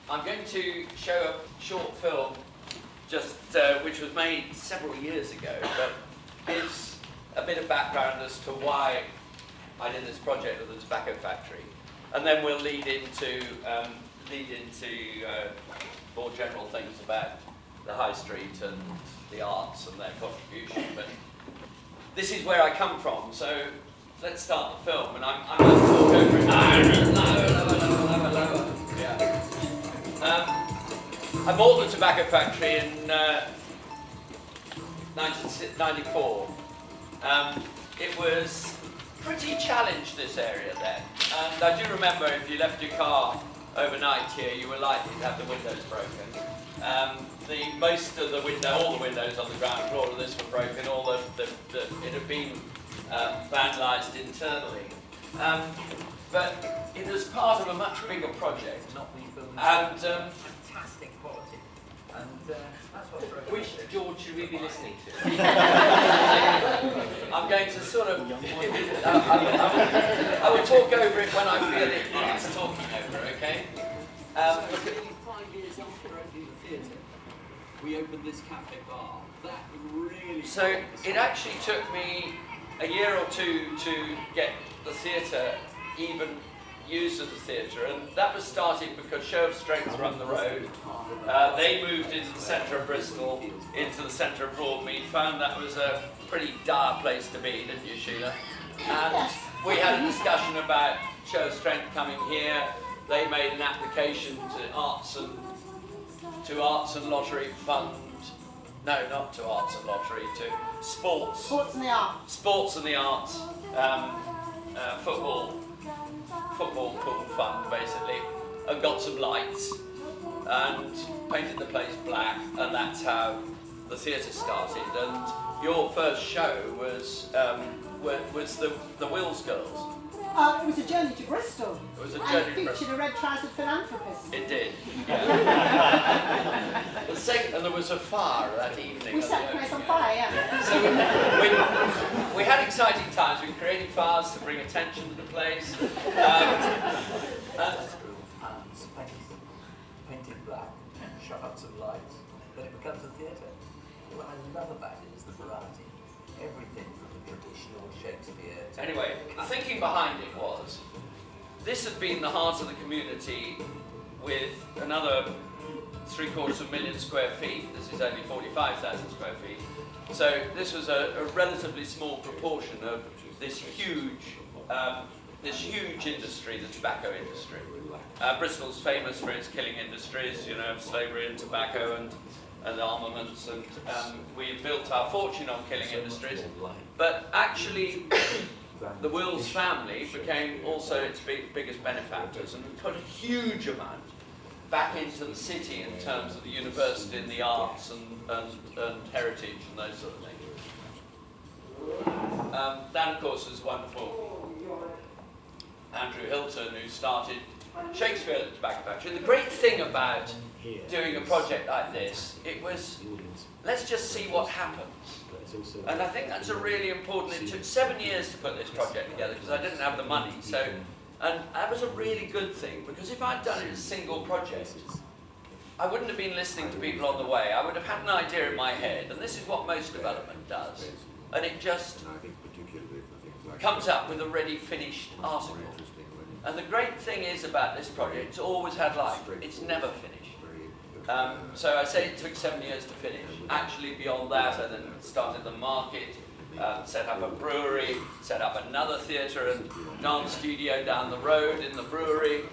I'm going to show a short film, just which was made several years ago, but gives a bit of background as to why I did this project of the tobacco factory, and then we'll lead into more general things about the high street and the arts and their contribution. But this is where I come from, so let's start the film, and I'm going to talk over it. Lower. Yeah. I bought the tobacco factory in 1994. It was pretty challenged, this area then, and I do remember if you left your car overnight here, you were likely to have the windows broken. All the windows on the ground floor of this were broken. It had been vandalised internally, but it was part of a much bigger project. And fantastic quality, and that's what. Which George should we be listening to? I'm going to sort of. I will talk over it when I feel it needs talking over. Okay. 5 years after opening the theatre, we opened this cafe bar. That really. So it actually took me a year or two to get the theatre even used as a theatre, and that was started because Show of Strength run the road. They moved into the centre of Bristol, into the centre of Broadmead, found that was a pretty dire place to be, didn't you, Sheila? And we had a discussion about Show of Strength coming here. They made an application to Arts and Lottery Fund. No, not to Arts and Lottery, to Sports. Sports and the Arts. Sports and the Arts. Football pool fund, basically, and got some lights and painted the place black, and that's how the theatre started. And your first show was the Wills Girls. It was a journey to Bristol. It was a and journey it to featured Bristol. a red-trousered philanthropist. It did. And there was a fire that evening. We set the place on fire, yeah. So we had exciting times. We created fires to bring attention to the place. Painted black, shut up some lights, then it becomes a theatre. What I love about it is the variety. Everything from the traditional Shakespeare to... Anyway, the thinking behind it was, this had been the heart of the community with another 750,000 square feet. This is only 45,000 square feet. So this was a relatively small proportion of this huge industry, the tobacco industry. Bristol's famous for its killing industries, slavery and tobacco and armaments, and we built our fortune on killing industries. But actually, the Wills family became also its biggest benefactors and put a huge amount back into the city in terms of the university and the arts and heritage and those sort of things. That, of course, is wonderful. Andrew Hilton, who started Shakespeare at the Tobacco Factory. And the great thing about doing a project like this, it was, let's just see what happens. And I think that's a really important, it took 7 years to put this project together because I didn't have the money. And that was a really good thing, because if I'd done it as a single project, I wouldn't have been listening to people on the way. I would have had an idea in my head, and this is what most development does. And it just comes up with a ready finished article. And the great thing is about this project, it's always had life. It's never finished. So I say it took 7 years to finish. Actually, beyond that, I then started the market, set up a brewery, set up another theatre and dance studio down the road in the brewery.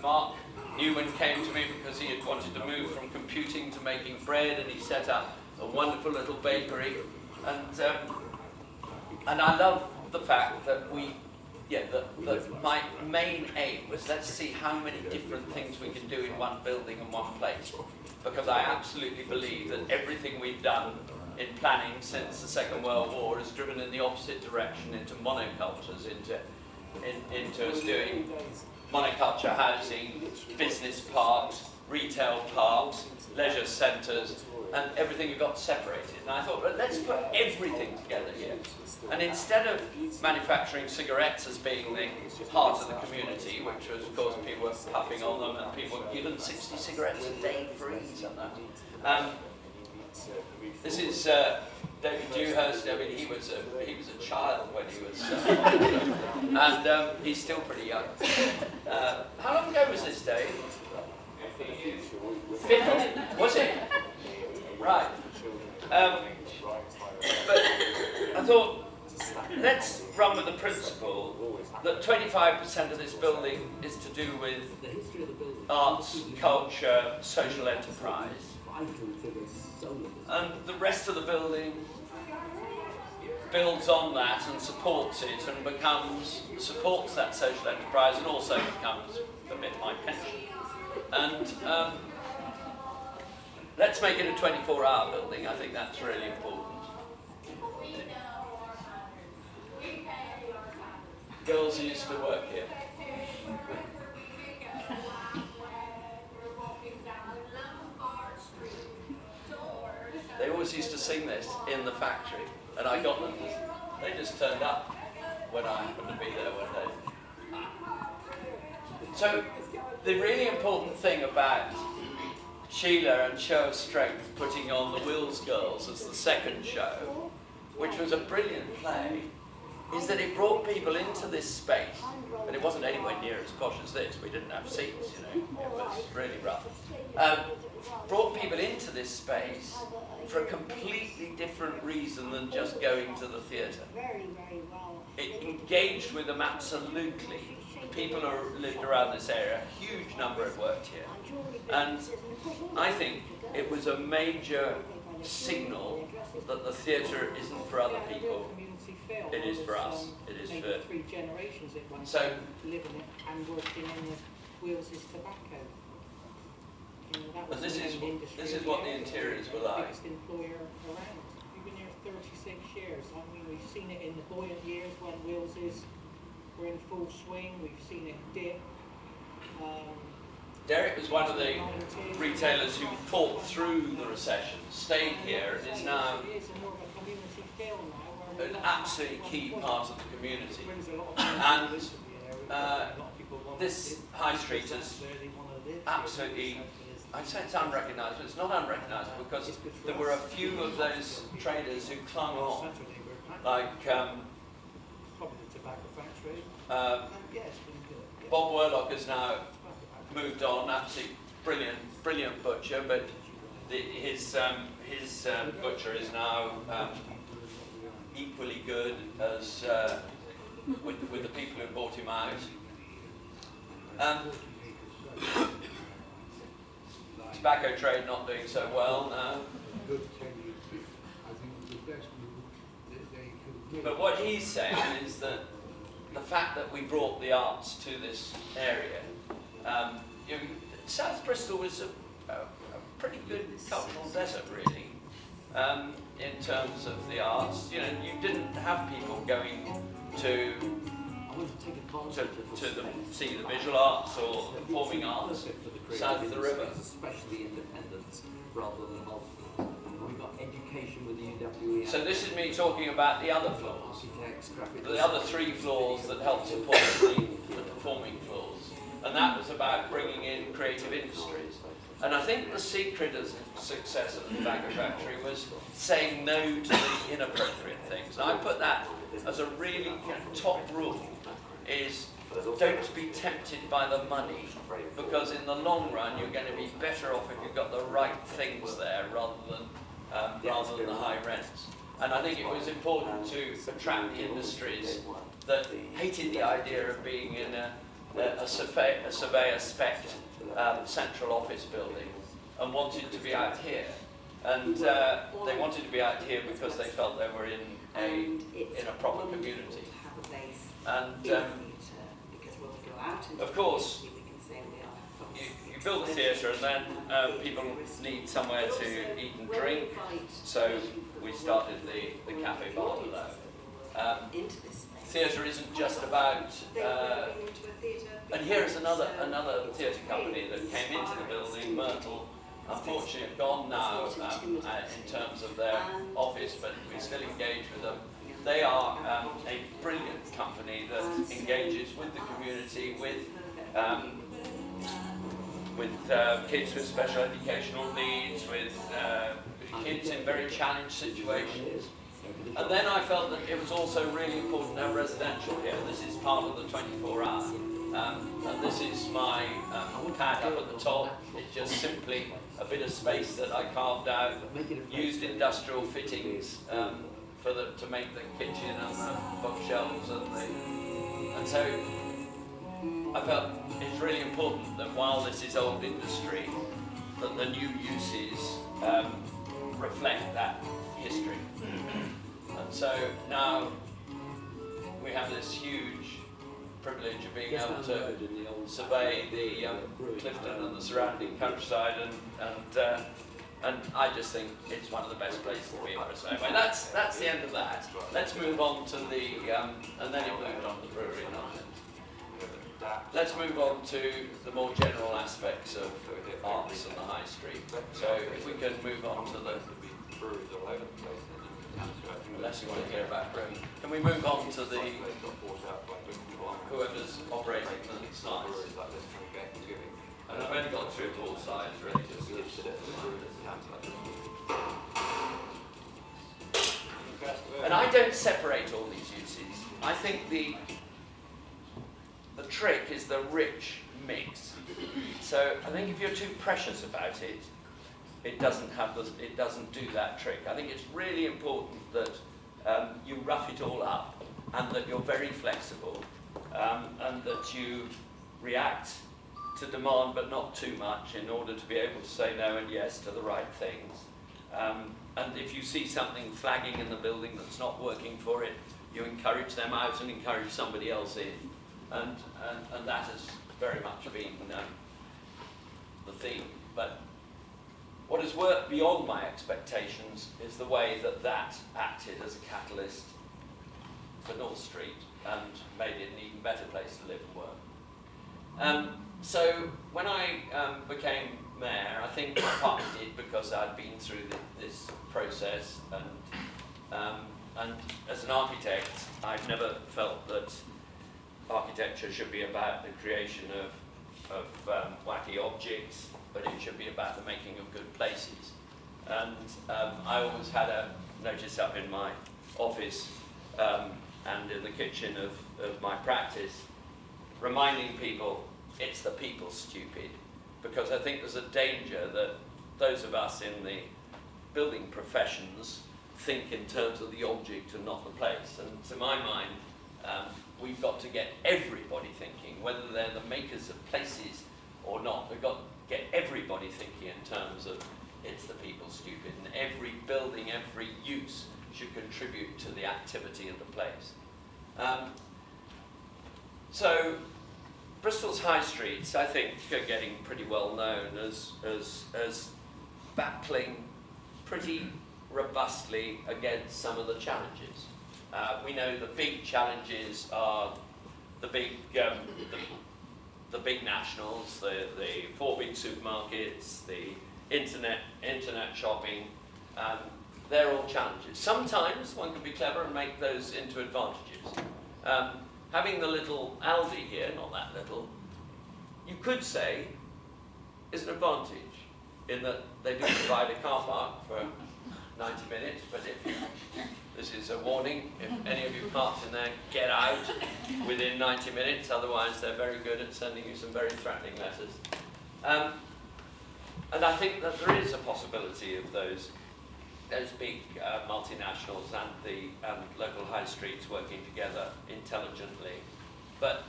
Mark Newman came to me because he had wanted to move from computing to making bread, and he set up a wonderful little bakery. And I love the fact that that my main aim was, let's see how many different things we can do in one building and one place. Because I absolutely believe that everything we've done in planning since the Second World War is driven in the opposite direction, into monocultures, into us doing monoculture housing, business parks, retail parks, leisure centres, and everything got separated. And I thought, well, let's put everything together here. And instead of manufacturing cigarettes as being the heart of the community, which was, of course, people were puffing on them and people were given 60 cigarettes a day free, this is David Dewhurst. I mean, he was a child when he was, and he's still pretty young. How long ago was this, Dave? 50? Was it? Right. But I thought, let's run with the principle that 25% of this building is to do with arts, culture, social enterprise. And the rest of the building builds on that and supports it and supports that social enterprise and also becomes a bit my pension. And let's make it a 24-hour building. I think that's really important. Girls used to work here. They always used to sing this in the factory, and I got them. They just turned up when I happened to be there one day. So the really important thing about Sheila and Show of Strength putting on the Wills Girls as the second show, which was a brilliant play, is that it brought people into this space, and it wasn't anywhere near as posh as this. We didn't have seats, you know, it was really rough. Brought people into this space for a completely different reason than just going to the theatre. It engaged with them absolutely. People who lived around this area, a huge number had worked here. And I think it was a major signal that the theatre isn't for other people. It is for us. It is for 3 generations it went so living it and working in the Wales' tobacco. You know, that was and this the is main industry this is of what the the area. interiors were The like. biggest employer around. We've been here 36 years. I mean, we've seen it in the buoyant years when Wales were in full swing. We've seen it dip. Derek was one of the retailers who fought through the recession, stayed here, and is now It is more of a community feel now. Where an absolutely key part of the community. brings a lot of And this high street is absolutely, I'd say it's unrecognised, but it's not unrecognised because there were a few of those traders who clung on, like probably the tobacco factory. Yeah, it's been good. Bob Worlock has now moved on, absolutely brilliant butcher, but his butcher is now equally good as with the people who bought him out. Tobacco trade not doing so well now. But what he's saying is that the fact that we brought the arts to this area, you know, South Bristol was a pretty good cultural desert, really, in terms of the arts. You know, you didn't have people going to see the visual arts or performing arts south of the river. Especially independence rather than multiple. We've got education with the UWE. So this is me talking about the other floors, Architects, graphic the other 3 floors that help support the performing floors. And that was about bringing in creative industries. And I think the secret of the success of the Tobacco Factory was saying no to the inappropriate things. And I put that as a really top rule, is don't be tempted by the money, because in the long run you're going to be better off if you've got the right things there rather than the high rents. And I think it was important to attract the industries that hated the idea of being in a surveyor spec central office building and wanted to be out here. And they wanted to be out here because they felt they were in a proper community. And of course, you build a theatre and then people need somewhere to eat and drink, so we started the cafe bar below. Theatre isn't just about And here is another theatre company that came into the building, Myrtle. Unfortunately, have gone now in terms of their office, but we still engage with them. They are a brilliant company that engages with the community, with kids with special educational needs, with kids in very challenged situations. And then I felt that it was also really important to have residential here. This is part of the 24-hour. And this is my pad up at the top. It's just simply a bit of space that I carved out, used industrial fittings to make the kitchen and the bookshelves and so I felt it's really important that while this is old industry, that the new uses reflect that history. And so now we have this huge privilege of being able to survey the Clifton and the surrounding countryside, and I just think it's one of the best places to be in Bristol. Anyway, that's the end of that. Let's move on to the, and then it moved on to the brewery and all that. Let's move on to the more general aspects of arts and the high street. So if we can move on to the, unless you want to hear about Rome, can we move on to the, whoever's operating the slides? And I've only got 3 or 4 slides really. And I don't separate all these uses. I think the trick is the rich mix. So I think if you're too precious about it, it doesn't do that trick. I think it's really important that you rough it all up, and that you're very flexible, and that you react to demand but not too much in order to be able to say no and yes to the right things. And if you see something flagging in the building that's not working for it, you encourage them out and encourage somebody else in. And that has very much been the theme. But what has worked beyond my expectations is the way that acted as a catalyst for North Street and made it an even better place to live and work. So when I became mayor, I think I partly did because I'd been through this process, and as an architect, I've never felt that architecture should be about the creation of wacky objects, but it should be about the making of good places. And I always had a notice up in my office and in the kitchen of my practice, reminding people it's the people, stupid, because I think there's a danger that those of us in the building professions think in terms of the object and not the place. And to my mind, we've got to get everybody thinking, whether they're the makers of places or not. We've got to get everybody thinking in terms of it's the people, stupid, and every building, every use should contribute to the activity of the place. So Bristol's high streets, I think, are getting pretty well known as battling pretty robustly against some of the challenges. We know the big challenges are the big nationals, the 4 big supermarkets, the internet shopping. They're all challenges. Sometimes one can be clever and make those into advantages. Having the little Aldi here, not that little, you could say is an advantage in that they do provide a car park for 90 minutes, but this is a warning, if any of you parked in there, get out within 90 minutes, otherwise they're very good at sending you some very threatening letters. And I think that there is a possibility of those big multinationals and the local high streets working together intelligently. But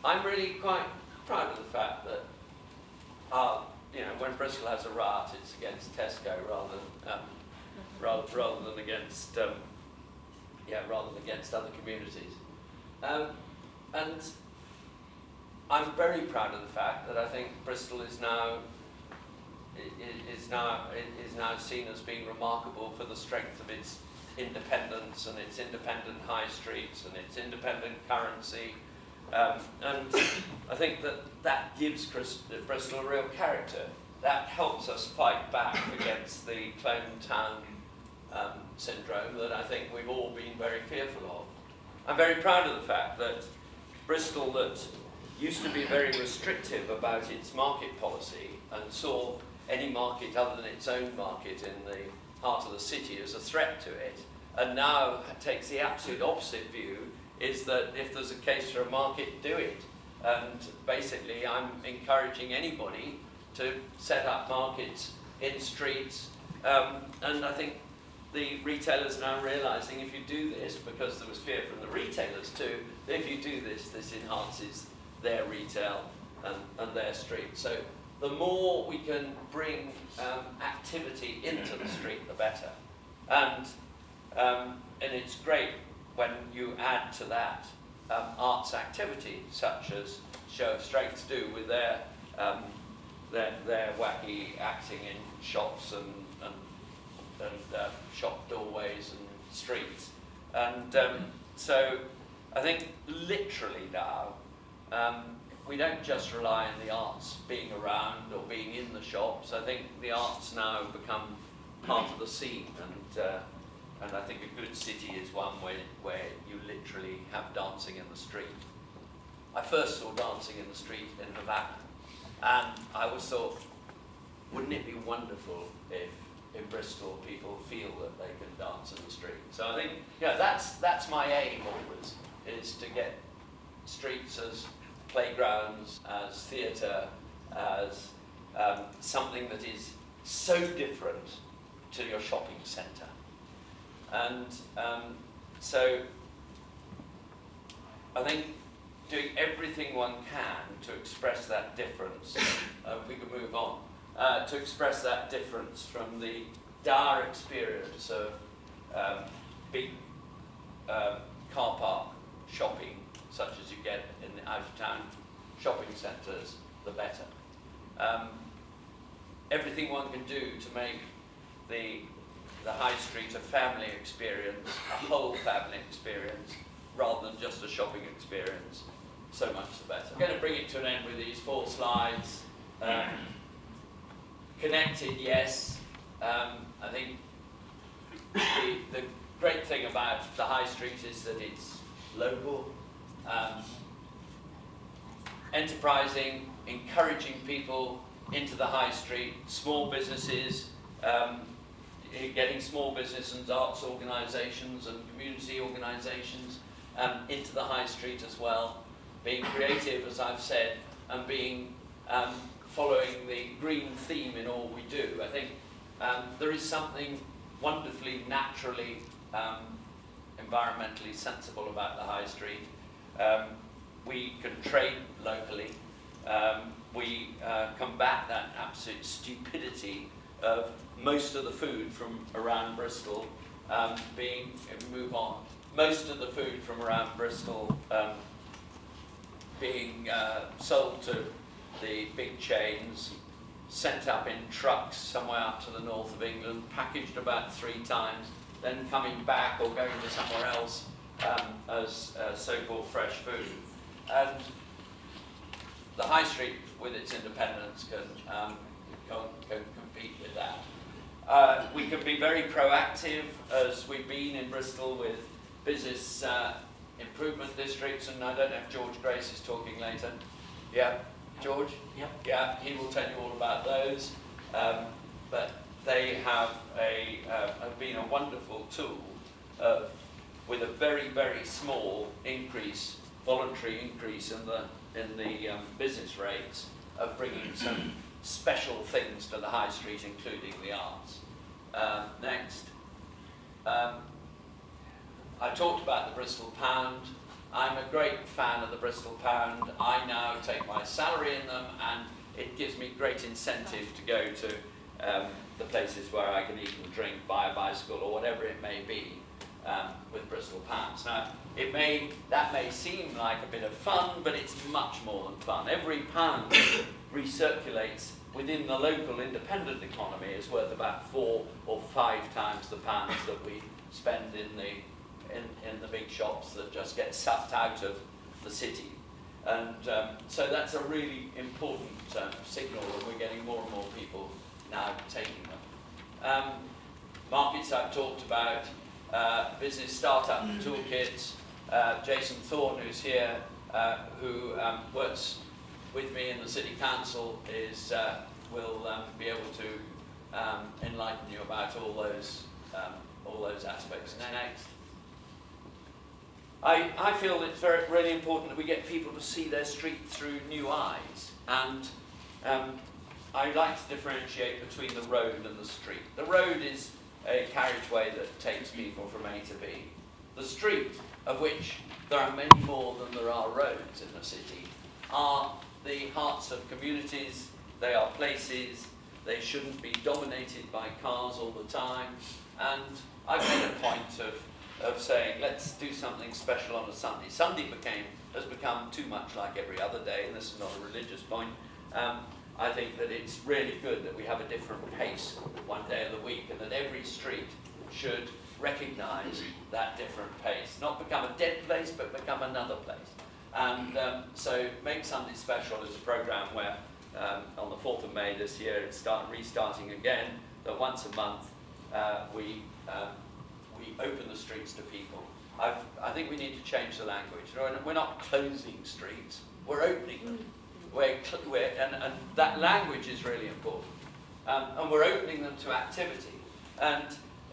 I'm really quite proud of the fact that when Bristol has a riot, it's against Tesco rather than against other communities. And I'm very proud of the fact that I think Bristol is now seen as being remarkable for the strength of its independence and its independent high streets and its independent currency And I think that gives Bristol a real character. That helps us fight back against the clone town syndrome that I think we've all been very fearful of. I'm very proud of the fact that Bristol, that used to be very restrictive about its market policy and saw any market other than its own market in the heart of the city as a threat to it, and now takes the absolute opposite view, is that if there's a case for a market, do it. And basically I'm encouraging anybody to set up markets in streets, and I think the retailers are now realising if you do this, because there was fear from the retailers too, that if you do this, this enhances their retail and their street. So the more we can bring activity into the street, the better. And it's great when you add to that arts activity, such as Show of Strength do with their wacky acting in shops and shop doorways and streets. And so I think literally now, we don't just rely on the arts being around or being in the shops. I think the arts now become part of the scene, and I think a good city is one where you literally have dancing in the street. I first saw dancing in the street in Havana, and I always thought, wouldn't it be wonderful if in Bristol people feel that they can dance in the street? So I think, that's my aim always, is to get streets as playgrounds, as theatre, as something that is so different to your shopping centre. And so I think doing everything one can to express that difference, we can move on, to express that difference from the dire experience of big car park shopping, such as you get in the out-of-town shopping centres, the better. Everything one can do to make the high street a family experience, a whole family experience, rather than just a shopping experience, so much the better. I'm going to bring it to an end with these 4 slides. Connected, yes. I think the great thing about the high street is that it's local, enterprising, encouraging people into the high street, small businesses, getting small business and arts organisations and community organisations into the high street as well, being creative, as I've said, and being following the green theme in all we do. I think there is something wonderfully, naturally, environmentally sensible about the high street. We can trade locally. We combat that absolute stupidity of most of the food from around Bristol move on. Most of the food from around Bristol being sold to the big chains, sent up in trucks somewhere up to the north of England, packaged about 3 times, then coming back or going to somewhere else as so-called fresh food. And the high street, with its independence, can compete with that. We can be very proactive, as we've been in Bristol with business improvement districts, and I don't know if George Grace is talking later. Yeah, George? Yep. Yeah, he will tell you all about those. But they have been a wonderful tool with a very, very small increase, voluntary increase in the business rates, of bringing some special things to the high street, including the arts. Next. I talked about the Bristol Pound. I'm a great fan of the Bristol Pound. I now take my salary in them, and it gives me great incentive to go to the places where I can eat and drink, buy a bicycle, or whatever it may be, with Bristol Pounds. Now, that may seem like a bit of fun, but it's much more than fun. Every pound recirculates within the local independent economy is worth about 4 or 5 times the pounds that we spend in the big shops that just get sucked out of the city. And so that's a really important signal, and we're getting more and more people now taking them. Markets I've talked about, business startup toolkits. Jason Thorne, who's here, who works with me in the City Council, will be able to enlighten you about all those aspects. Next. I feel it's really important that we get people to see their street through new eyes, and I like to differentiate between the road and the street. The road is a carriageway that takes people from A to B. The street, of which there are many more than there are roads in the city, are the hearts of communities. They are places. They shouldn't be dominated by cars all the time. And I've made a point of saying, let's do something special on a Sunday. Sunday has become too much like every other day, and this is not a religious point. I think that it's really good that we have a different pace one day of the week, and that every street should recognise that different pace. Not become a dead place, but become another place. And so Make Sunday Special is a programme where on the 4th of May this year, it's restarting again, that once a month we open the streets to people. I think we need to change the language. We're not closing streets, we're opening them. And that language is really important. And we're opening them to activity. And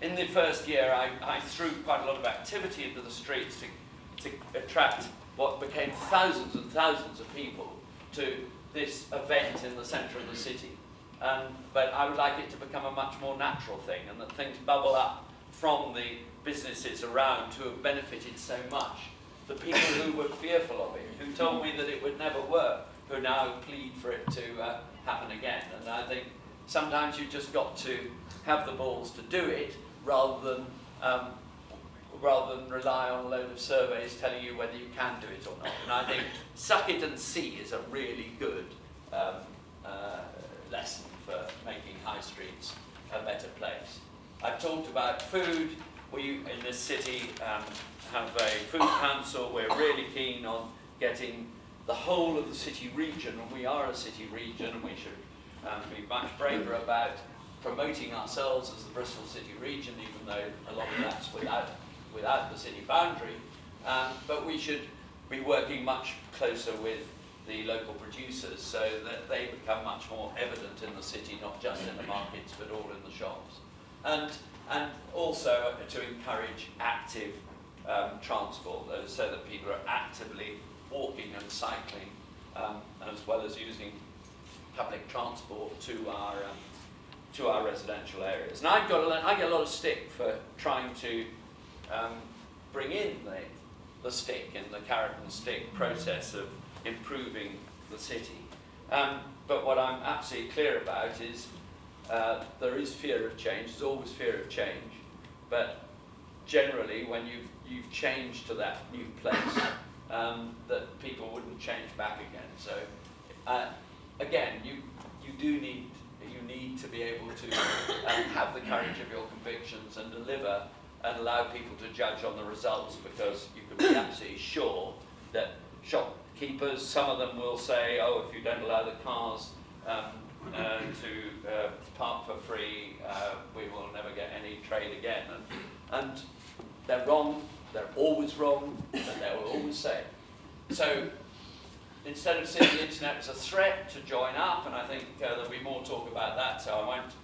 in the first year, I threw quite a lot of activity into the streets to attract what became thousands and thousands of people to this event in the centre of the city. But I would like it to become a much more natural thing, and that things bubble up from the businesses around who have benefited so much. The people who were fearful of it, who told me that it would never work, who now plead for it to happen again. And I think sometimes you've just got to have the balls to do it, rather than rely on a load of surveys telling you whether you can do it or not. And I think suck it and see is a really good lesson for making high streets a better place. I've talked about food. We in this city have a food council. We're really keen on getting the whole of the city region, and we are a city region, and we should be much braver about promoting ourselves as the Bristol City region, even though a lot of that's without the city boundary. But we should be working much closer with the local producers so that they become much more evident in the city, not just in the markets, but all in the shops. And also to encourage active transport, so that people are actively walking and cycling, as well as using public transport to our residential areas. And I get a lot of stick for trying to bring in the stick and the carrot and stick process of improving the city. But what I'm absolutely clear about is there is fear of change. There's always fear of change, but generally when you've changed to that new place, that people wouldn't change back again. So again, you need to be able to have the courage of your convictions and deliver and allow people to judge on the results, because you can be absolutely sure that shopkeepers, some of them will say, oh, if you don't allow the cars to park for free, we will never get any trade again. And they're wrong, they're always wrong, and they will always say. So instead of seeing the internet as a threat, to join up, and I think there'll be more talk about that, so I won't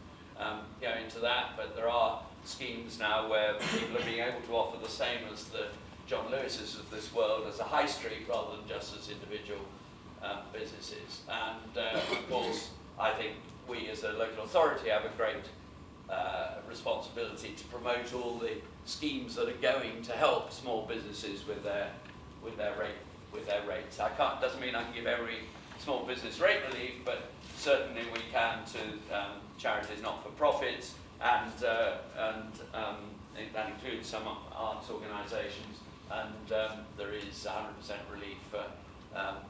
go into that, but there are schemes now where people are being able to offer the same as the John Lewis's of this world as a high street rather than just as individual businesses. And of course, I think we as a local authority have a great responsibility to promote all the schemes that are going to help small businesses with their rates. Doesn't mean I can give every small business rate relief, but certainly we can to charities, not-for-profits, and that includes some arts organisations, and there is 100% relief for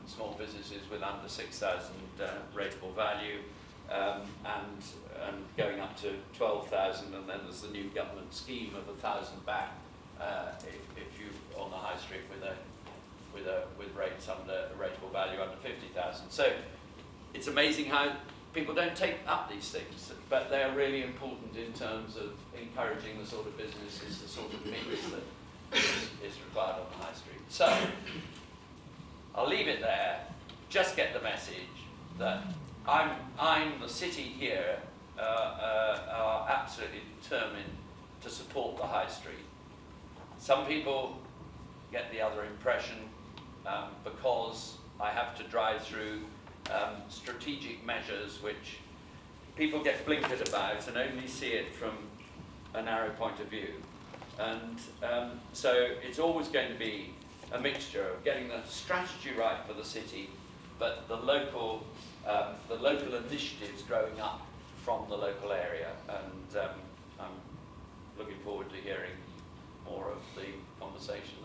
small businesses with under 6,000 rateable value, and going up to 12,000, and then there's the new government scheme of 1,000 back if you on the high street with with rates under a rateable value under 50,000. So it's amazing how people don't take up these things, but they're really important in terms of encouraging the sort of businesses, the sort of mix that is required on the high street. So I'll leave it there. Just get the message that the city here are absolutely determined to support the high street. Some people get the other impression because I have to drive through strategic measures which people get blinkered about and only see it from a narrow point of view. And so it's always going to be a mixture of getting the strategy right for the city, but the local initiatives growing up from the local area. And I'm looking forward to hearing more of the conversation